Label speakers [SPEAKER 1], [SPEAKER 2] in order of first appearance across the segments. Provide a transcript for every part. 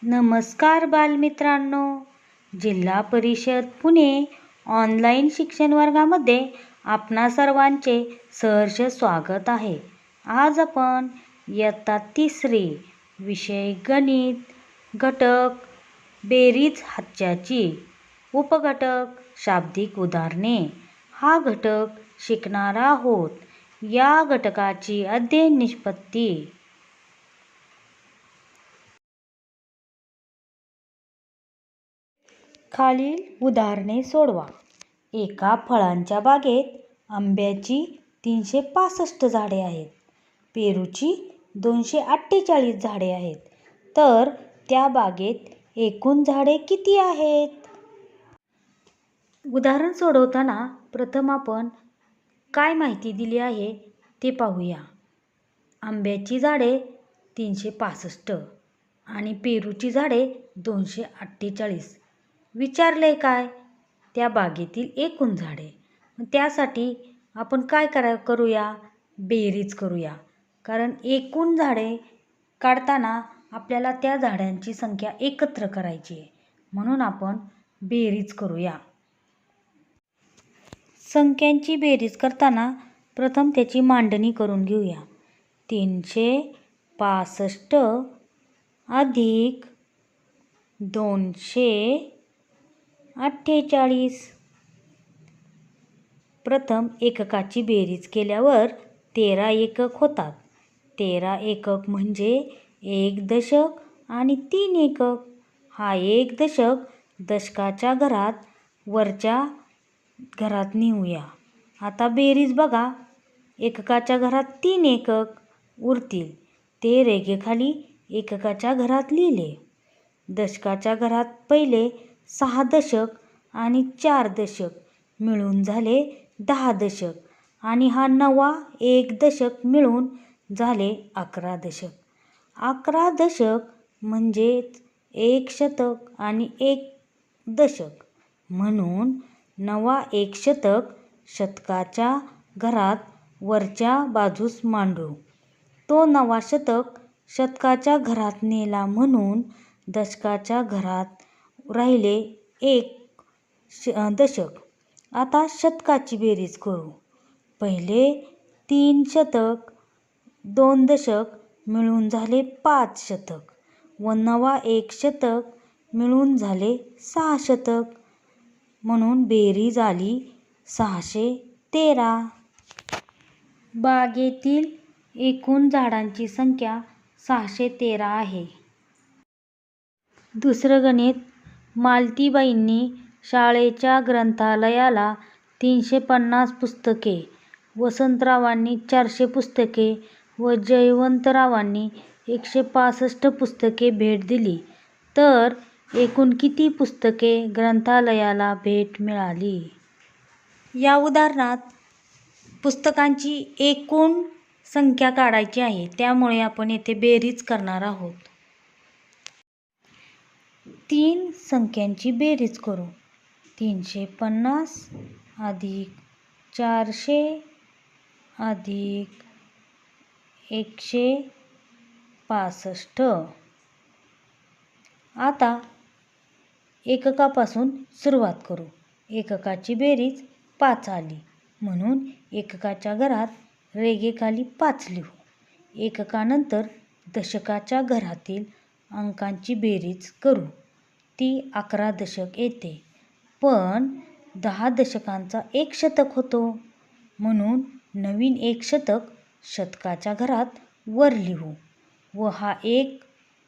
[SPEAKER 1] नमस्कार बालमित्रांनो, जिल्हा परिषद पुणे ऑनलाईन शिक्षण वर्गामध्ये आपणा सर्वांचे सहर्ष स्वागत आहे. आज आपण इयत्ता 3री विषय गणित घटक बेरीज हातच्याची उपघटक शाब्दिक उदाहरणे हा घटक शिकणार आहोत. या घटकाची अध्ययन निष्पत्ती. खालील उदाहरणे सोडवा. एका फळांच्या बागेत आंब्याची 365 झाडे आहेत, पेरूची 248 झाडे आहेत. तर त्या बागेत एकूण झाडे किती आहेत? उदाहरण सोडवताना प्रथम आपण काय माहिती दिली आहे ते पाहूया. आंब्याची झाडे 365 आणि पेरूची झाडे 248. विचारले काय? त्या बागेतील एकूण झाडे. त्यासाठी आपण काय करूया? बेरीज करूया. कारण एकूण झाडे काढताना आपल्याला त्या झाडांची संख्या एकत्र करायची आहे, म्हणून आपण बेरीज करूया. संख्यांची बेरीज करताना प्रथम त्याची मांडणी करून घेऊया. 365 अधिक 248. प्रथम एककाची बेरीज केल्यावर 13 एकक होतात. 13 एकक म्हणजे 1 दशक आणि 3 एकक. हा 1 दशक दशकाच्या घरात वरच्या घरात नेऊया. आता बेरीज बघा. एककाच्या घरात 3 एकक उरतील, ते रेघेखाली एककाच्या घरात लिहिले. दशकाच्या घरात पहिले 6 दशक आणि 4 दशक मिळून झाले 10 दशक आणि हा नवा 1 दशक मिळून झाले 11 दशक. 11 दशक म्हणजेच 1 शतक आणि 1 दशक, म्हणून नवा 1 शतक शतकाच्या घरात वरच्या बाजूस मांडू. तो नवा शतक शतकाच्या घरात नेला म्हणून दशकाच्या घरात राहिले 1 दशक. आता शतकाची बेरीज करू. पहिले 3 शतक 2 दशक मिळून झाले 5 शतक व नवा 1 शतक मिळून झाले 6 शतक, म्हणून बेरीज आली 613. बागेतील एकूण झाडांची संख्या 613 आहे. दुसरं गणित. मालतीबाईंनी शाळेच्या ग्रंथालयाला 350 पुस्तके, वसंतरावांनी 400 पुस्तके व जयवंतरावांनी 165 पुस्तके भेट दिली. तर एकूण किती पुस्तके ग्रंथालयाला भेट मिळाली? या उदाहरणात पुस्तकांची एकूण संख्या काढायची आहे, त्यामुळे आपण येथे बेरीज करणार आहोत. 3 संख्यांची बेरीज करू. 350 अधिक 400 अधिक 165. आता एककापासून सुरुवात करू. एककाची बेरीज 5 आली, म्हणून एककाच्या घरात रेघेखाली 5 लिहू. एककानंतर दशकाच्या घरातील अंकांची बेरीज करू. ती 11 दशक येते. पण 10 दशकांचा 1 शतक होतो, म्हणून नवीन 1 शतक शतकाच्या घरात वर लिहू व हा 1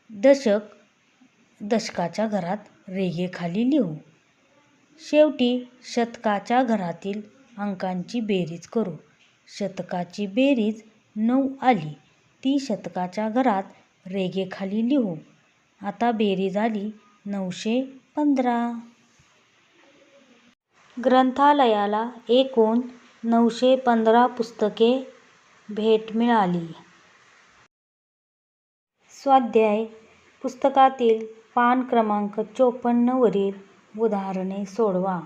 [SPEAKER 1] दशक दशकाच्या घरात रेघेखाली लिहू. शेवटी शतकाच्या घरातील अंकांची बेरीज करू. शतकाची बेरीज 9 आली, ती शतकाच्या घरात रेघेखाली लिहू. आता बेरीज आली 915. ग्रंथालयाला एकूण 915 पुस्तके भेट मिळाली. स्वाध्याय. पुस्तकातील पान क्रमांक 54 वरील उदाहरणे सोडवा.